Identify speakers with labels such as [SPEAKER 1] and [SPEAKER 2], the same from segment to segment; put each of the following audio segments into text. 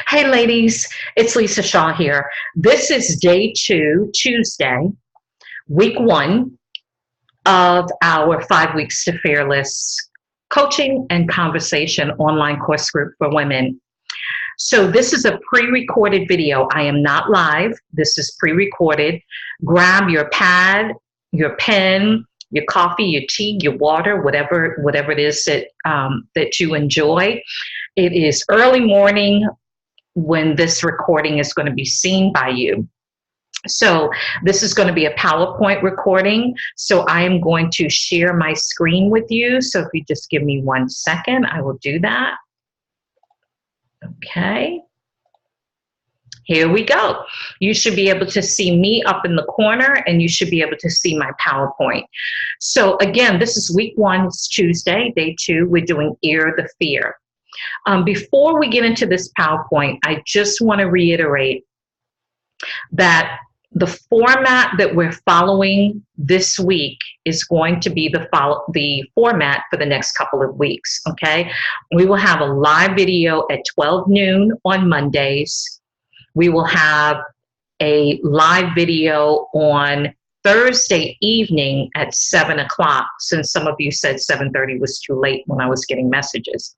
[SPEAKER 1] Hey ladies, it's Lisa Shaw here. This is day 2, Tuesday, week 1 of our 5 Weeks to Fearless coaching and conversation online course group for women. So this is a pre-recorded video. I am not live. This is pre-recorded. Grab your pad, your pen, your coffee, your tea, your water, whatever it is that you enjoy. It is early morning when this recording is going to be seen by you. So this is going to be a PowerPoint recording. So I am going to share my screen with you. So if you just give me 1 second, I will do that. Okay. Here we go. You should be able to see me up in the corner and you should be able to see my PowerPoint. So again, this is week 1, it's Tuesday, day 2. We're doing Ear the Fear. Before we get into this PowerPoint, I just want to reiterate that the format that we're following this week is going to be the format for the next couple of weeks, okay? We will have a live video at 12 noon on Mondays. We will have a live video on Thursday evening at 7 o'clock, since some of you said 7:30 was too late when I was getting messages.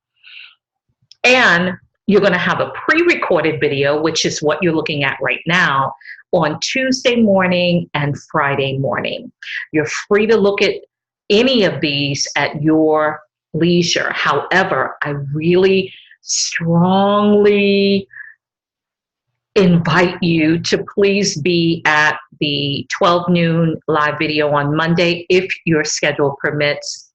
[SPEAKER 1] And you're going to have a pre-recorded video, which is what you're looking at right now, on Tuesday morning and Friday morning. You're free to look at any of these at your leisure. However, I really strongly invite you to please be at the 12 noon live video on Monday if your schedule permits.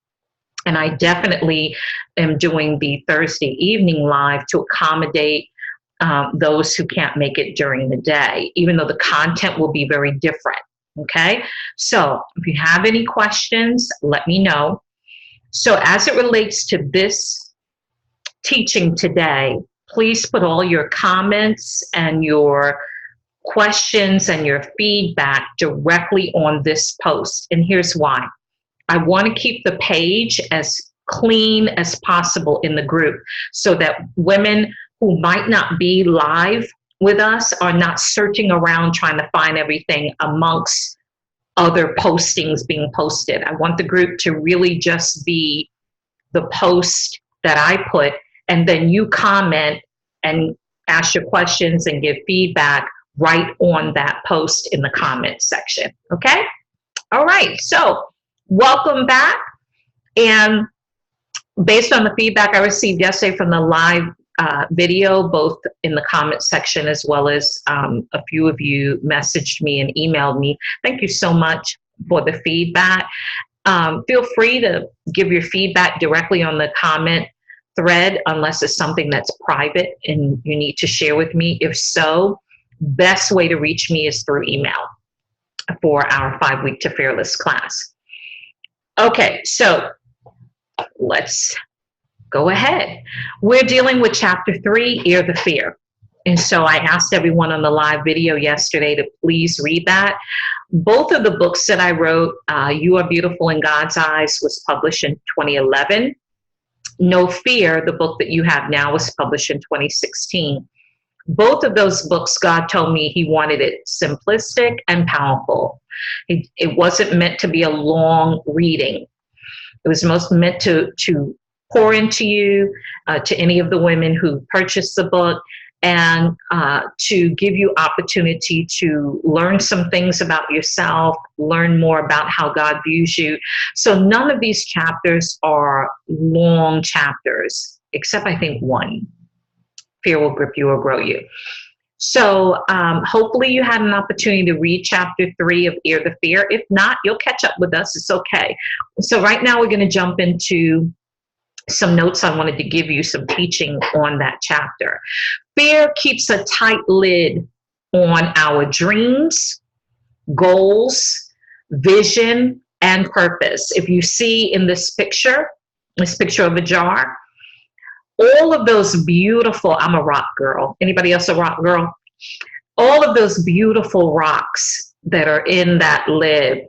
[SPEAKER 1] And I definitely am doing the Thursday evening live to accommodate those who can't make it during the day, even though the content will be very different, okay? So if you have any questions, let me know. So as it relates to this teaching today, please put all your comments and your questions and your feedback directly on this post. And here's why. I want to keep the page as clean as possible in the group so that women who might not be live with us are not searching around trying to find everything amongst other postings being posted. I want the group to really just be the post that I put, and then you comment and ask your questions and give feedback right on that post in the comment section, okay? All right, so welcome back. And based on the feedback I received yesterday from the live video, both in the comment section as well as a few of you messaged me and emailed me. Thank you so much for the feedback. Feel free to give your feedback directly on the comment thread unless it's something that's private and you need to share with me. If so, best way to reach me is through email for our 5 Week to Fearless class. Okay, so let's go ahead. We're dealing with chapter 3, Ear the Fear. And so I asked everyone on the live video yesterday to please read that. Both of the books that I wrote, You Are Beautiful in God's Eyes was published in 2011. No Fear, the book that you have now, was published in 2016. Both of those books, God told me he wanted it simplistic and powerful. It wasn't meant to be a long reading. It was most meant to pour into you, to any of the women who purchased the book, and to give you opportunity to learn some things about yourself, learn more about how God views you. So none of these chapters are long chapters, except I think one. Fear will grip you or grow you. So hopefully you had an opportunity to read chapter 3 of Ear the Fear. If not, you'll catch up with us. It's okay. So right now we're going to jump into some notes I wanted to give you, some teaching on that chapter. Fear keeps a tight lid on our dreams, goals, vision, and purpose. If you see in this picture of a jar, all of those beautiful, I'm a rock girl. Anybody else a rock girl? All of those beautiful rocks that are in that lid,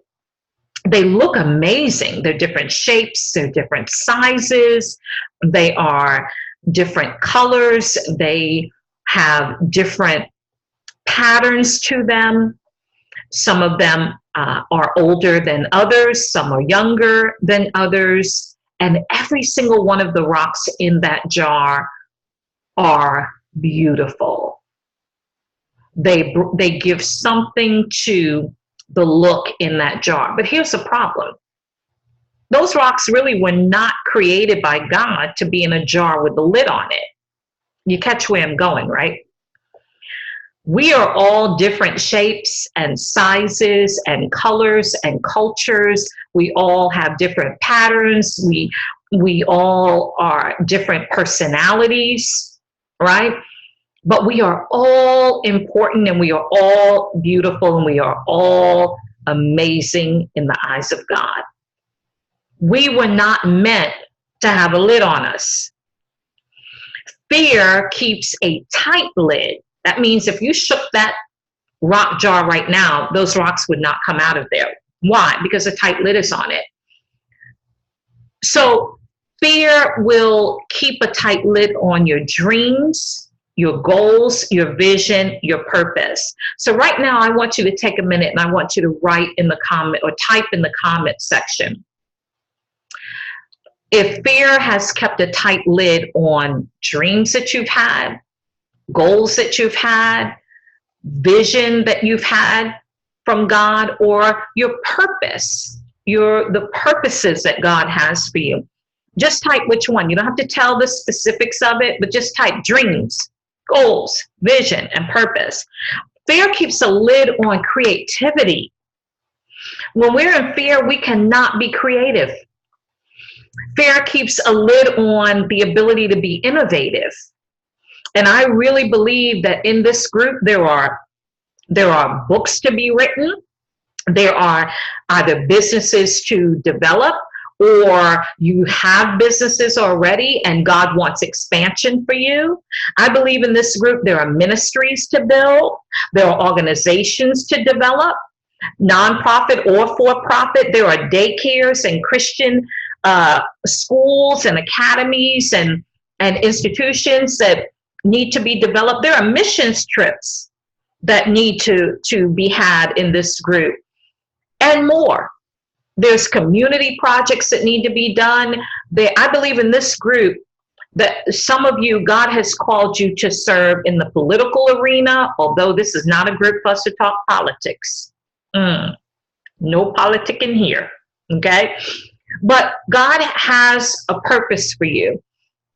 [SPEAKER 1] they look amazing. They're different shapes, they're different sizes, they are different colors, they have different patterns to them. Some of them are older than others, some are younger than others, and every single one of the rocks in that jar are beautiful. They give something to the look in that jar. But here's the problem. Those rocks really were not created by God to be in a jar with the lid on it. You catch where I'm going, right? We are all different shapes and sizes and colors and cultures. We all have different patterns. We all are different personalities, right? But we are all important, and we are all beautiful, and we are all amazing in the eyes of God. We were not meant to have a lid on us. Fear keeps a tight lid. That means if you shook that rock jar right now, those rocks would not come out of there. Why? Because a tight lid is on it. So fear will keep a tight lid on your dreams, your goals, your vision, your purpose. So right now, I want you to take a minute and I want you to write in the comment or type in the comment section. If fear has kept a tight lid on dreams that you've had, goals that you've had, vision that you've had from God, or your purpose, the purposes that God has for you, just type which one. You don't have to tell the specifics of it, but just type dreams, goals, vision, and purpose. Fear keeps a lid on creativity. When we're in fear, we cannot be creative. Fear keeps a lid on the ability to be innovative. And I really believe that in this group, there are books to be written. There are either businesses to develop, or you have businesses already and God wants expansion for you. I believe in this group, there are ministries to build. There are organizations to develop, nonprofit or for-profit. There are daycares and Christian schools and academies and institutions that need to be developed. There are missions trips that need to be had in this group, and more. There's community projects that need to be done. I believe in this group that some of you, God has called you to serve in the political arena, although this is not a group for us to talk politics. No politicking here, okay? But God has a purpose for you.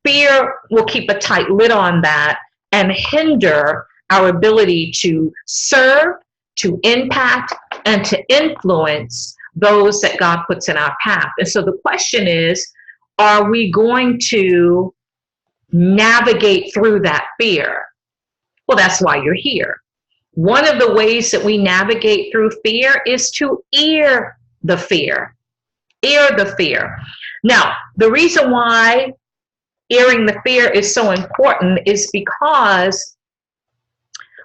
[SPEAKER 1] Fear will keep a tight lid on that and hinder our ability to serve, to impact, and to influence those that God puts in our path. And so the question is, are we going to navigate through that fear? Well, that's why you're here. One of the ways that we navigate through fear is to ear the fear. Ear the fear. Now, the reason why earing the fear is so important is because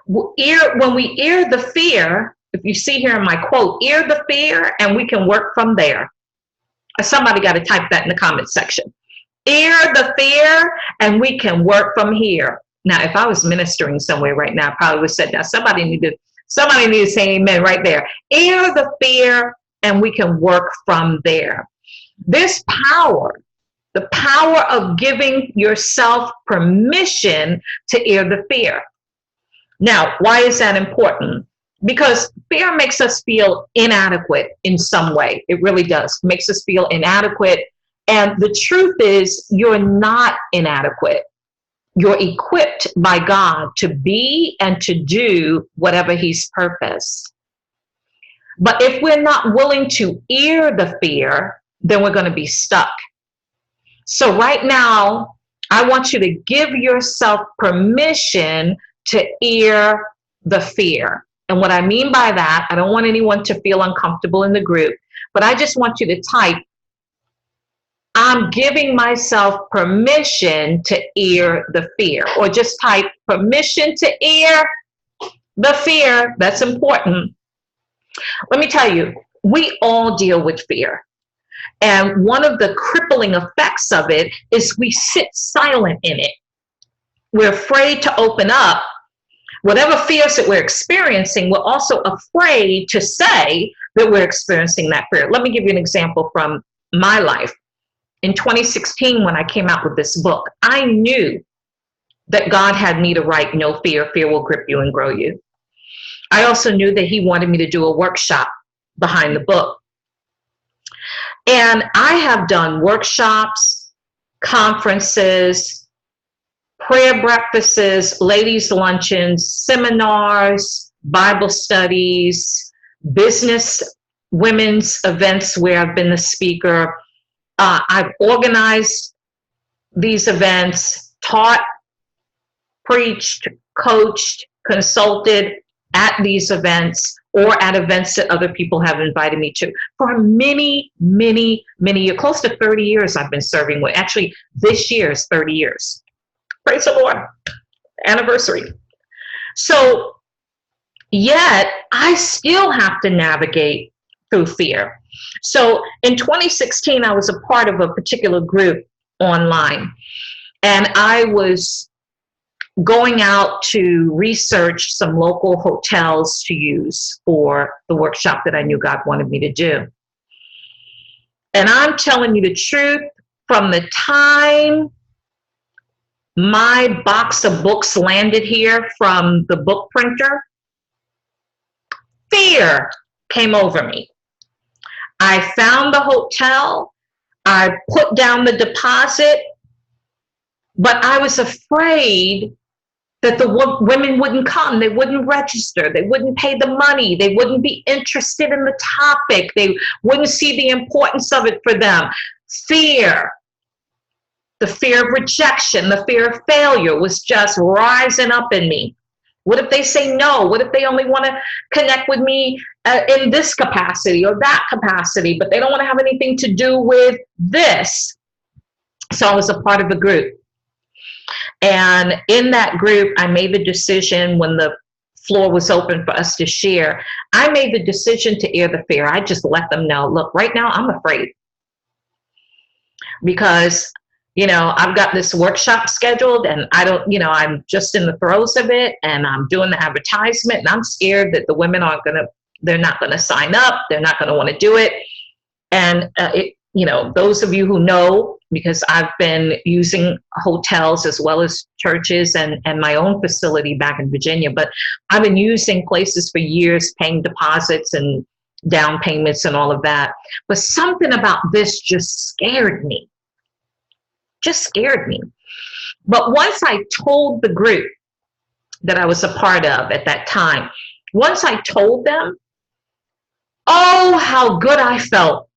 [SPEAKER 1] when we ear the fear, if you see here in my quote, ear the fear and we can work from there. Somebody got to type that in the comment section. Ear the fear and we can work from here. Now, if I was ministering somewhere right now, I probably would have said, now somebody need to say amen right there. Ear the fear and we can work from there. This power, the power of giving yourself permission to ear the fear. Now, why is that important? Because fear makes us feel inadequate in some way. It really does. It makes us feel inadequate. And the truth is, you're not inadequate. You're equipped by God to be and to do whatever He's purposed. But if we're not willing to ear the fear, then we're going to be stuck. So right now, I want you to give yourself permission to ear the fear. And what I mean by that, I don't want anyone to feel uncomfortable in the group, but I just want you to type, I'm giving myself permission to ear the fear, or just type permission to ear the fear. That's important. Let me tell you, we all deal with fear. And one of the crippling effects of it is we sit silent in it. We're afraid to open up Whatever fears that we're experiencing, we're also afraid to say that we're experiencing that fear. Let me give you an example from my life. In 2016, when I came out with this book, I knew that God had me to write No Fear, Fear Will Grip You and Grow You. I also knew that He wanted me to do a workshop behind the book. And I have done workshops, conferences, prayer breakfasts, ladies' luncheons, seminars, Bible studies, business women's events where I've been the speaker. I've organized these events, taught, preached, coached, consulted at these events or at events that other people have invited me to. For many, many, many years, close to 30 years I've been serving with. Actually, this year is 30 years. Praise the Lord. Anniversary. So, yet, I still have to navigate through fear. So, in 2016, I was a part of a particular group online, and I was going out to research some local hotels to use for the workshop that I knew God wanted me to do. And I'm telling you the truth, from the time my box of books landed here from the book printer, fear came over me. I found the hotel, I put down the deposit, but I was afraid that the women wouldn't come, they wouldn't register, they wouldn't pay the money, they wouldn't be interested in the topic, they wouldn't see the importance of it for them. Fear, the fear of rejection, the fear of failure was just rising up in me. What if they say no? What if they only want to connect with me in this capacity or that capacity, but they don't want to have anything to do with this? So I was a part of a group. And in that group, I made the decision when the floor was open for us to share, I made the decision to air the fear. I just let them know, look, right now I'm afraid because, I've got this workshop scheduled and I don't, I'm just in the throes of it and I'm doing the advertisement and I'm scared that the women they're not going to sign up. They're not going to want to do it. And those of you who know, because I've been using hotels as well as churches and my own facility back in Virginia, but I've been using places for years, paying deposits and down payments and all of that. But something about this just scared me. But once I told the group that I was a part of at that time, once I told them, oh, how good I felt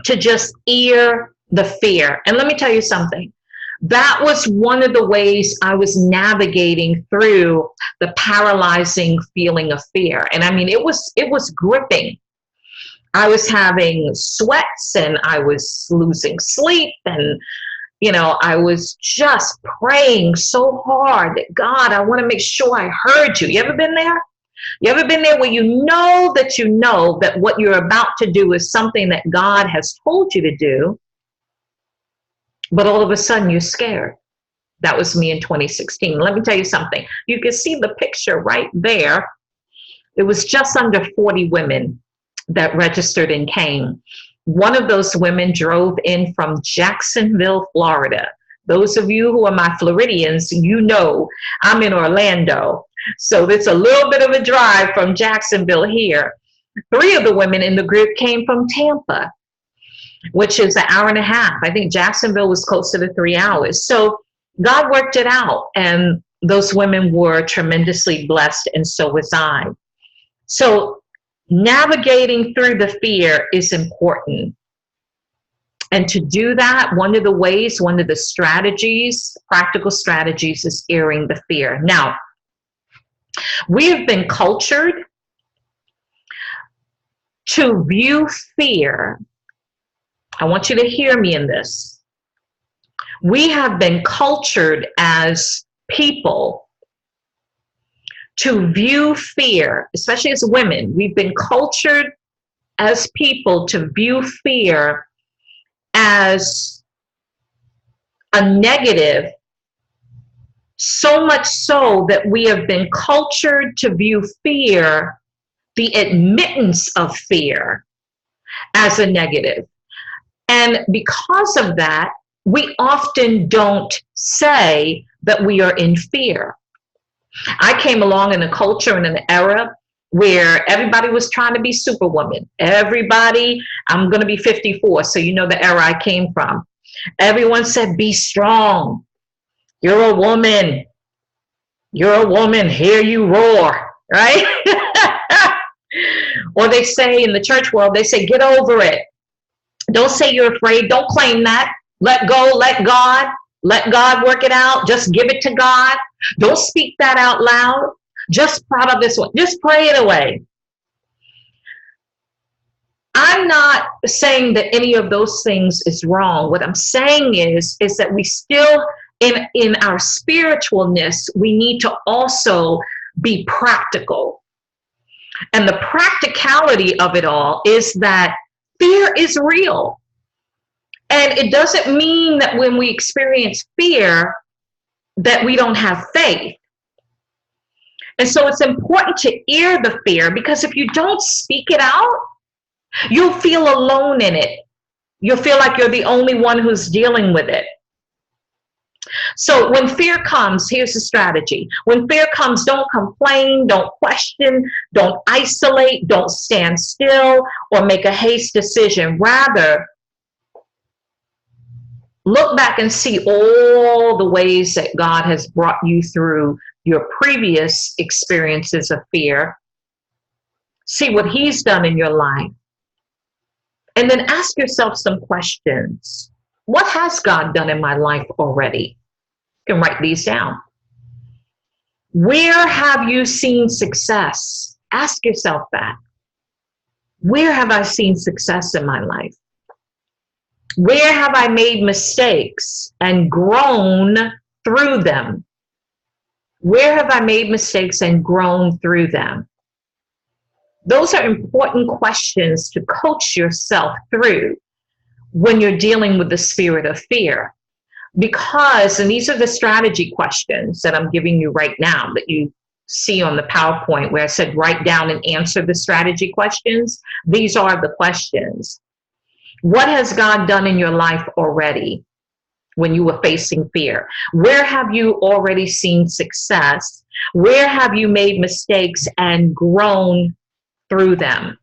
[SPEAKER 1] to just ear the fear. And let me tell you something. That was one of the ways I was navigating through the paralyzing feeling of fear. And I mean, it was gripping. I was having sweats and I was losing sleep and I was just praying so hard that God, I want to make sure I heard you. You ever been there? You ever been there where you know that what you're about to do is something that God has told you to do, but all of a sudden you're scared? That was me in 2016. Let me tell you something. You can see the picture right there. It was just under 40 women that registered and came. One of those women drove in from Jacksonville, Florida. Those of you who are my Floridians, I'm in Orlando. So it's a little bit of a drive from Jacksonville here. 3 of the women in the group came from Tampa, which is an hour and a half. I think Jacksonville was closer to 3 hours. So God worked it out, and those women were tremendously blessed, and so was I. So navigating through the fear is important. And to do that, one of the strategies, practical strategies, is airing the fear. Now, we have been cultured to view fear. I want you to hear me in this. We have been cultured as people to view fear, especially as women. We've been cultured as people to view fear as a negative So much so that we have been cultured to view fear, the admittance of fear, as a negative. And because of that, we often don't say that we are in fear. I came along in a culture and an era where everybody was trying to be superwoman. Everybody, I'm going to be 54, so you know the era I came from. Everyone said, be strong. You're a woman. You're a woman. Hear you roar, right? Or they say in the church world, they say, get over it. Don't say you're afraid. Don't claim that. Let go, let God. Let God work it out. Just give it to God. Don't speak that out loud. Just proud of this one. Just pray it away. I'm not saying that any of those things is wrong. What I'm saying is that we still, in our spiritualness, we need to also be practical. And the practicality of it all is that fear is real. And it doesn't mean that when we experience fear that we don't have faith. And so it's important to ear the fear, because if you don't speak it out, you'll feel alone in it. You'll feel like you're the only one who's dealing with it. So when fear comes, here's the strategy. When fear comes, don't complain, don't question, don't isolate, don't stand still or make a hasty decision. Rather, look back and see all the ways that God has brought you through your previous experiences of fear. See what He's done in your life. And then ask yourself some questions. What has God done in my life already? You can write these down. Where have you seen success? Ask yourself that. Where have I seen success in my life? Where have I made mistakes and grown through them? Where have I made mistakes and grown through them? Those are important questions to coach yourself through when you're dealing with the spirit of fear. Because, and these are the strategy questions that I'm giving you right now that you see on the PowerPoint where I said write down and answer the strategy questions. These are the questions. What has God done in your life already when you were facing fear? Where have you already seen success? Where have you made mistakes and grown through them?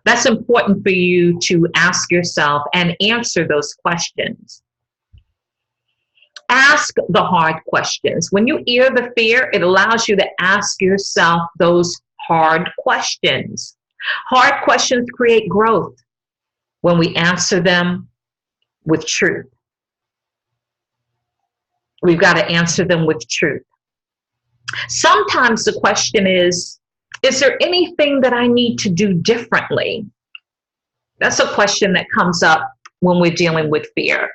[SPEAKER 1] That's important for you to ask yourself and answer those questions. Ask the hard questions. When you hear the fear, it allows you to ask yourself those hard questions. Hard questions create growth when we answer them with truth. We've got to answer them with truth. Sometimes the question is there anything that I need to do differently? That's a question that comes up when we're dealing with fear.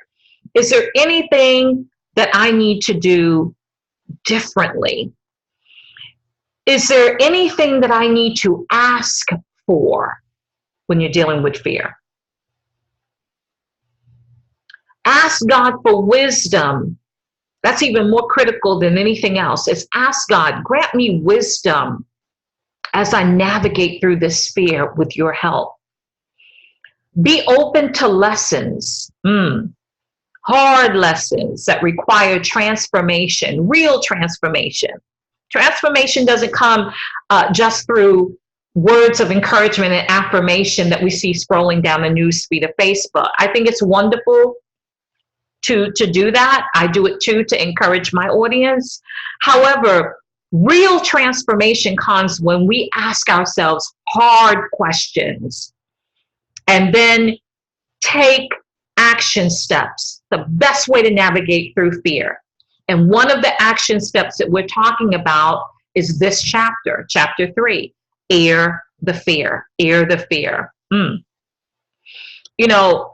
[SPEAKER 1] Is there anything that I need to do differently? Is there anything that I need to ask for when you're dealing with fear? Ask God for wisdom. That's even more critical than anything else. Is ask God, grant me wisdom as I navigate through this fear with your help. Be open to lessons, hard lessons that require transformation, real transformation. Transformation doesn't come just through words of encouragement and affirmation that we see scrolling down the news feed of Facebook. I think it's wonderful to do that. I do it too, to encourage my audience. However, real transformation comes when we ask ourselves hard questions and then take action steps, the best way to navigate through fear. And one of the action steps that we're talking about is this chapter, chapter 3, Air the Fear, Air the Fear. You know,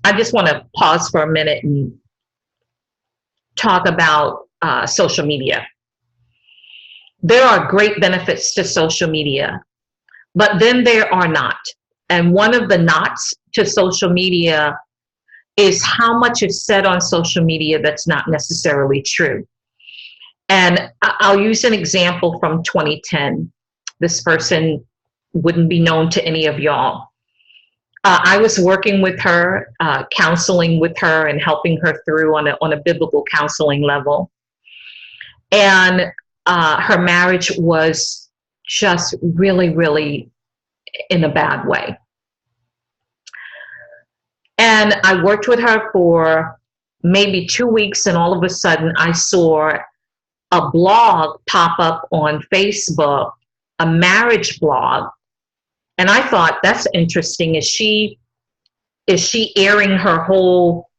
[SPEAKER 1] I just want to pause for a minute and talk about social media. There are great benefits to social media, but then there are not. And one of the nots to social media is how much is said on social media that's not necessarily true. And I'll use an example from 2010. This person wouldn't be known to any of y'all. I was working with her, counseling with her and helping her through on a biblical counseling level. And her marriage was just really, really in a bad way. And I worked with her for maybe 2 weeks, and all of a sudden I saw a blog pop up on Facebook, a marriage blog. And I thought, that's interesting. Is she airing her whole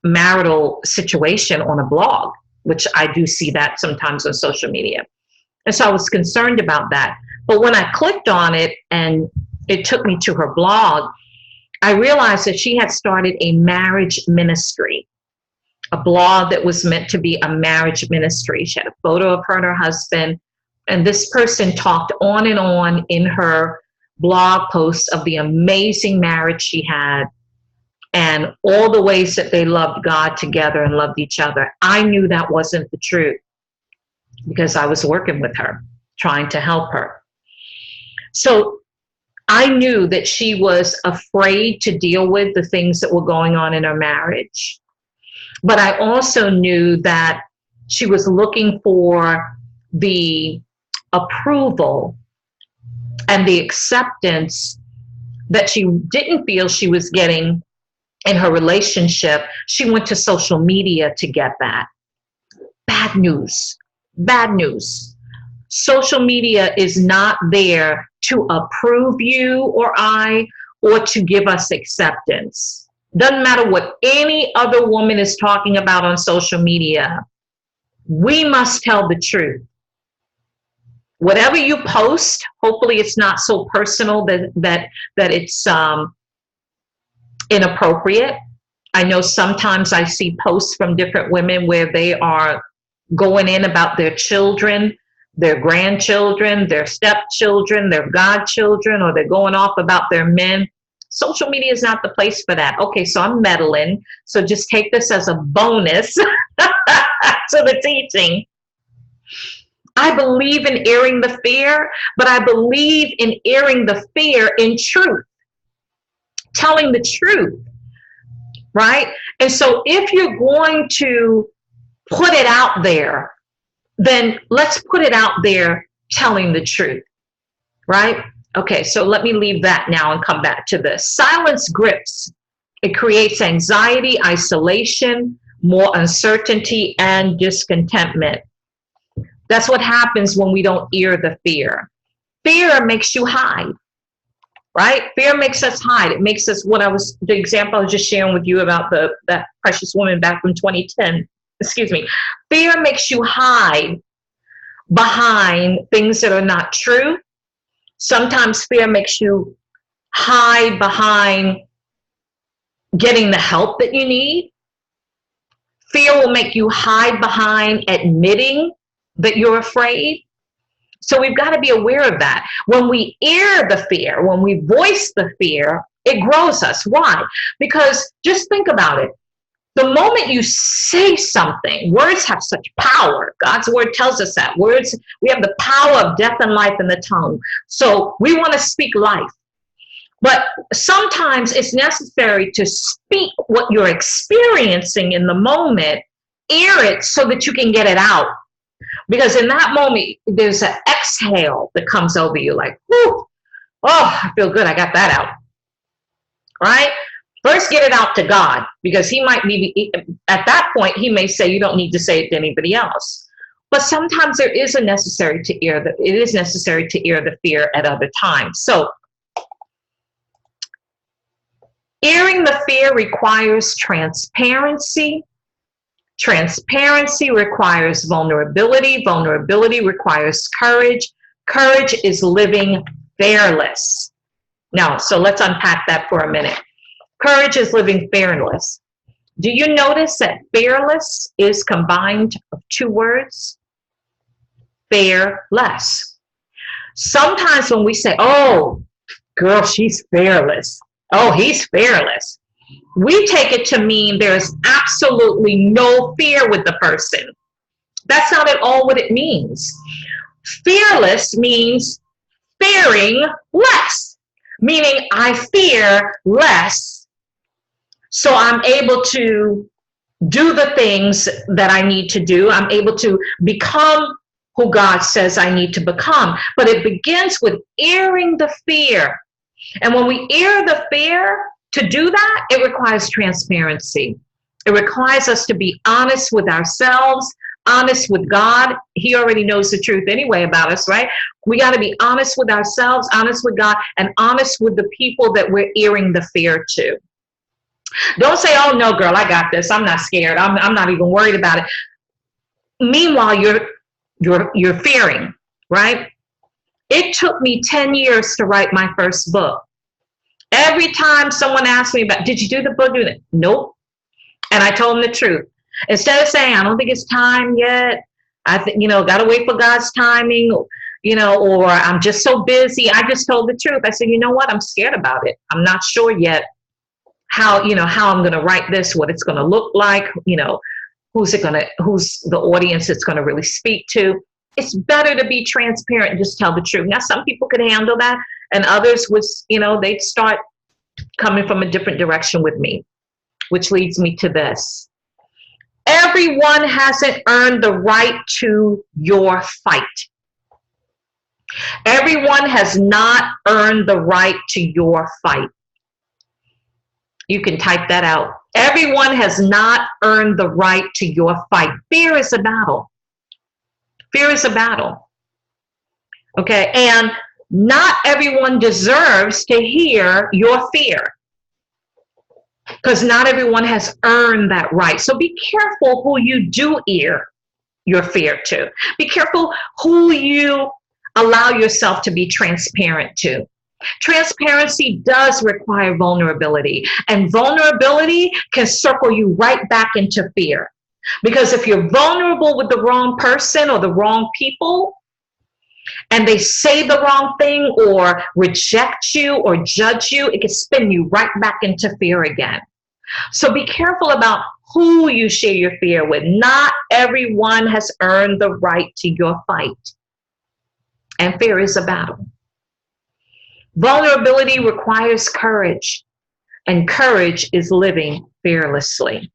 [SPEAKER 1] marital situation on a blog? Which I do see that sometimes on social media. And so I was concerned about that. But when I clicked on it and it took me to her blog, I realized that she had started a marriage ministry, a blog that was meant to be a marriage ministry. She had a photo of her and her husband. And this person talked on and on in her blog posts of the amazing marriage she had and all the ways that they loved God together and loved each other. I knew that wasn't the truth because I was working with her, trying to help her. So I knew that she was afraid to deal with the things that were going on in her marriage. But I also knew that she was looking for the approval and the acceptance that she didn't feel she was getting in her relationship. She went to social media to get that. Bad news. Bad news. Social media is not there to approve you or I, or to give us acceptance. Doesn't matter what any other woman is talking about on social media. We must tell the truth. Whatever you post, hopefully it's not so personal that it's inappropriate. I know sometimes I see posts from different women where they are going in about their children, their grandchildren, their stepchildren, their godchildren, or they're going off about their men. Social media is not the place for that. Okay, so I'm meddling. So just take this as a bonus to the teaching. I believe in airing the fear, but I believe in airing the fear in truth, telling the truth, right? And so if you're going to put it out there, then let's put it out there telling the truth, right? Okay, so let me leave that now and come back to this. Silence grips. It creates anxiety, isolation, more uncertainty, and discontentment. That's what happens when we don't ear the fear. Fear makes you hide, right? Fear makes us hide. It makes us, the example I was just sharing with you about that precious woman back from 2010, excuse me. Fear makes you hide behind things that are not true. Sometimes fear makes you hide behind getting the help that you need. Fear will make you hide behind admitting that you're afraid. So we've got to be aware of that. When we air the fear, when we voice the fear, it grows us. Why? Because just think about it. The moment you say something, words have such power. God's word tells us that. Words, we have the power of death and life in the tongue. So we want to speak life. But sometimes it's necessary to speak what you're experiencing in the moment, air it so that you can get it out. Because in that moment, there's an exhale that comes over you like, whoo, oh, I feel good. I got that out. Right? First, get it out to God, because he might be, at that point, he may say you don't need to say it to anybody else. But sometimes it is necessary to air the fear at other times. So airing the fear requires transparency. Transparency requires vulnerability. Vulnerability requires courage. Courage is living fearless. Now, so let's unpack that for a minute. Courage is living fearless. Do you notice that fearless is combined of two words? Fearless. Sometimes when we say, oh, girl, she's fearless. Oh, he's fearless. We take it to mean there's absolutely no fear with the person. That's not at all what it means. Fearless means fearing less, meaning I fear less, so I'm able to do the things that I need to do. I'm able to become who God says I need to become. But it begins with airing the fear. And when we air the fear, to do that, it requires transparency. It requires us to be honest with ourselves, honest with God. He already knows the truth anyway about us, right? We got to be honest with ourselves, honest with God, and honest with the people that we're airing the fear to. Don't say, oh, no, girl, I got this. I'm not scared. I'm not even worried about it. Meanwhile, you're fearing, right? It took me 10 years to write my first book. Every time someone asked me about, did you do the book? Nope. And I told them the truth. Instead of saying, I don't think it's time yet. I think, got to wait for God's timing, or I'm just so busy. I just told the truth. I said, you know what? I'm scared about it. I'm not sure yet how I'm going to write this, what it's going to look like, who's the audience it's going to really speak to. It's better to be transparent and just tell the truth. Now, some people could handle that, and others would, they'd start coming from a different direction with me, which leads me to this. Everyone hasn't earned the right to your fight. Everyone has not earned the right to your fight. You can type that out. Everyone has not earned the right to your fight. Fear is a battle. Fear is a battle. Okay, and not everyone deserves to hear your fear, because not everyone has earned that right. So be careful who you do ear your fear to. Be careful who you allow yourself to be transparent to. Transparency does require vulnerability, and vulnerability can circle you right back into fear. Because if you're vulnerable with the wrong person or the wrong people, and they say the wrong thing or reject you or judge you, it can spin you right back into fear again. So be careful about who you share your fear with. Not everyone has earned the right to your fight. And fear is a battle. Vulnerability requires courage, and courage is living fearlessly.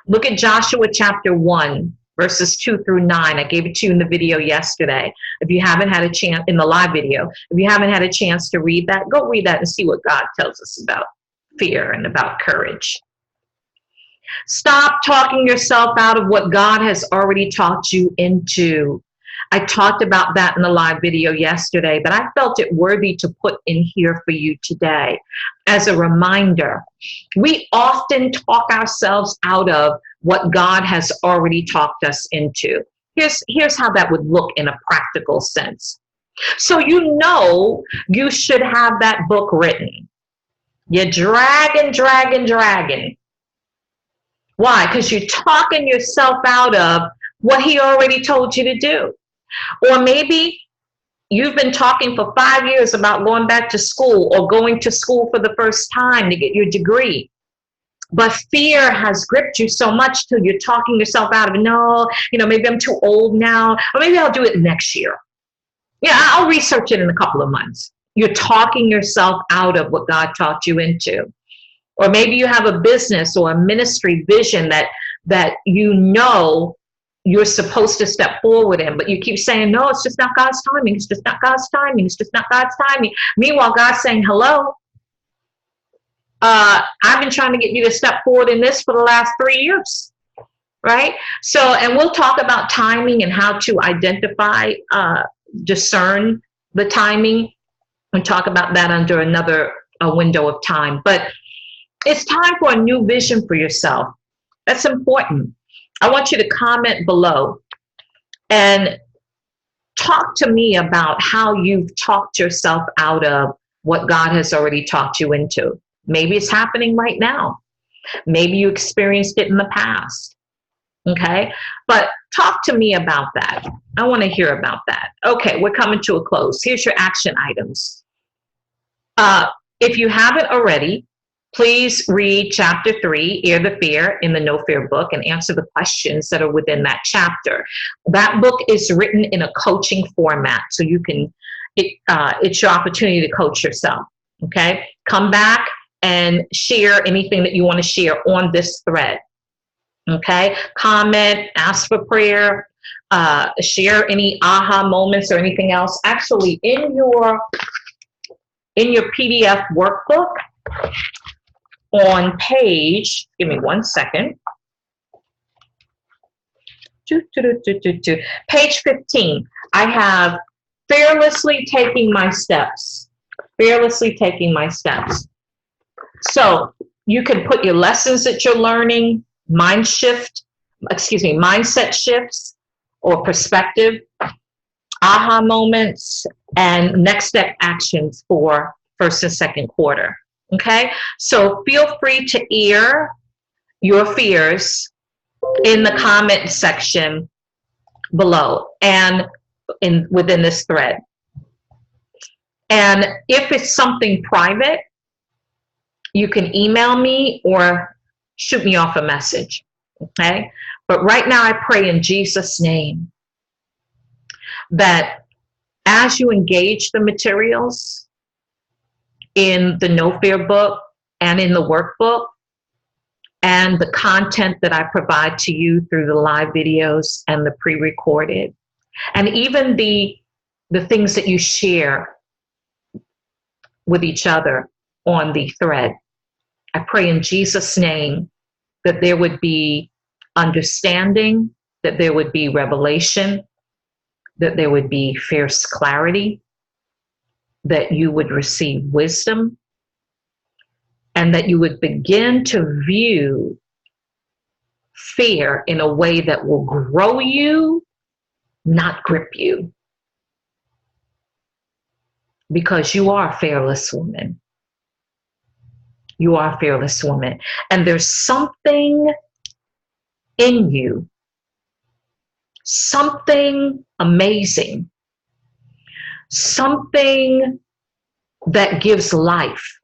[SPEAKER 1] Look at Joshua chapter 1, verses 2 through 9. I gave it to you in the video yesterday. If you haven't had a chance, in the live video, if you haven't had a chance to read that, go read that and see what God tells us about fear and about courage. Stop talking yourself out of what God has already talked you into. I talked about that in the live video yesterday, but I felt it worthy to put in here for you today as a reminder. We often talk ourselves out of what God has already talked us into. Here's how that would look in a practical sense. So you should have that book written. You're dragging. Why? Because you're talking yourself out of what he already told you to do. Or maybe you've been talking for 5 years about going back to school or going to school for the first time to get your degree. But fear has gripped you so much till you're talking yourself out of it. No, maybe I'm too old now, or maybe I'll do it next year. Yeah, I'll research it in a couple of months. You're talking yourself out of what God taught you into. Or maybe you have a business or a ministry vision that you're supposed to step forward in, but you keep saying, no, it's just not God's timing. It's just not God's timing. It's just not God's timing. Meanwhile, God's saying, hello, I've been trying to get you to step forward in this for the last 3 years, right? So, and we'll talk about timing and how to identify, discern the timing, and talk about that under another window of time. But it's time for a new vision for yourself. That's important. I want you to comment below and talk to me about how you've talked yourself out of what God has already talked you into. Maybe it's happening right now. Maybe you experienced it in the past. Okay? But talk to me about that. I want to hear about that. Okay, we're coming to a close. Here's your action items. If you haven't already, please read chapter 3, Ear the Fear, in the No Fear book, and answer the questions that are within that chapter. That book is written in a coaching format, so you can, it's your opportunity to coach yourself. Okay? Come back and share anything that you want to share on this thread. Okay? Comment, ask for prayer, share any aha moments or anything else. Actually, in your PDF workbook, on page, give me 1 second. Page 15, I have fearlessly taking my steps. Fearlessly taking my steps. So you can put your lessons that you're learning, mindset shifts or perspective, aha moments, and next step actions for first and second quarter. Okay, so feel free to air your fears in the comment section below and within this thread. And if it's something private, you can email me or shoot me off a message. Okay, but right now I pray in Jesus' name that as you engage the materials in the No Fear book and in the workbook and the content that I provide to you through the live videos and the pre-recorded, and even the things that you share with each other on the thread, I pray in Jesus' name that there would be understanding, that there would be revelation, that there would be fierce clarity, that you would receive wisdom, and that you would begin to view fear in a way that will grow you, not grip you. Because you are a fearless woman. You are a fearless woman. And there's something in you, something amazing, something that gives life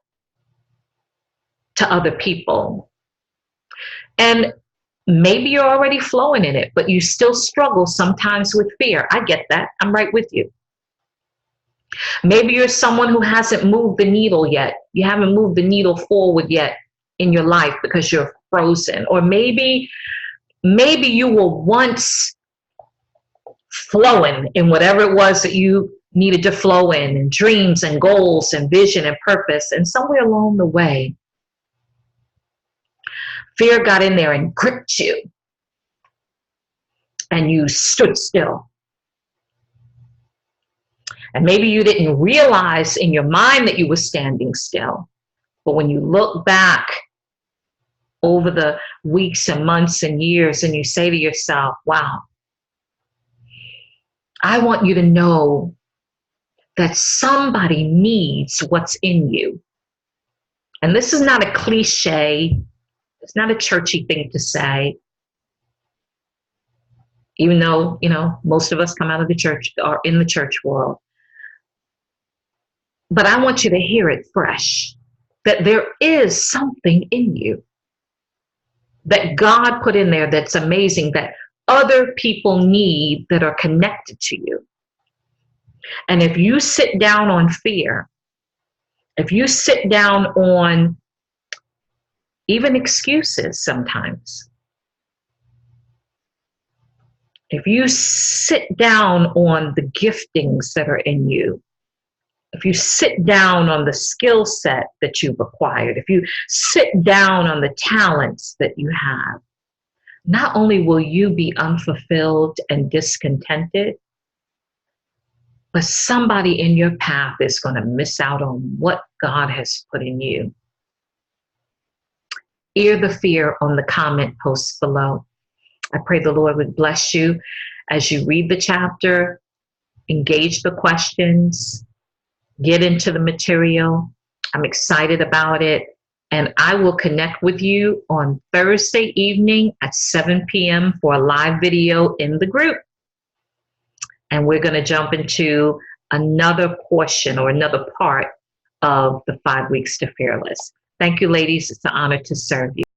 [SPEAKER 1] to other people. And maybe you're already flowing in it, but you still struggle sometimes with fear. I get that. I'm right with you. Maybe you're someone who hasn't moved the needle yet. You haven't moved the needle forward yet in your life because you're frozen. Or maybe you were once flowing in whatever it was that you needed to flow in, and dreams and goals and vision and purpose. And somewhere along the way, fear got in there and gripped you, and you stood still. And maybe you didn't realize in your mind that you were standing still. But when you look back over the weeks and months and years, and you say to yourself, wow, I want you to know that somebody needs what's in you. And this is not a cliche. It's not a churchy thing to say. Even though, most of us come out of the church or in the church world. But I want you to hear it fresh, that there is something in you that God put in there that's amazing, that other people need, that are connected to you. And if you sit down on fear, if you sit down on even excuses sometimes, if you sit down on the giftings that are in you, if you sit down on the skill set that you've acquired, if you sit down on the talents that you have, not only will you be unfulfilled and discontented, but somebody in your path is going to miss out on what God has put in you. Ear the fear on the comment posts below. I pray the Lord would bless you as you read the chapter, engage the questions, get into the material. I'm excited about it. And I will connect with you on Thursday evening at 7 p.m. for a live video in the group. And we're going to jump into another portion or another part of the 5 weeks to Fearless. Thank you, ladies. It's an honor to serve you.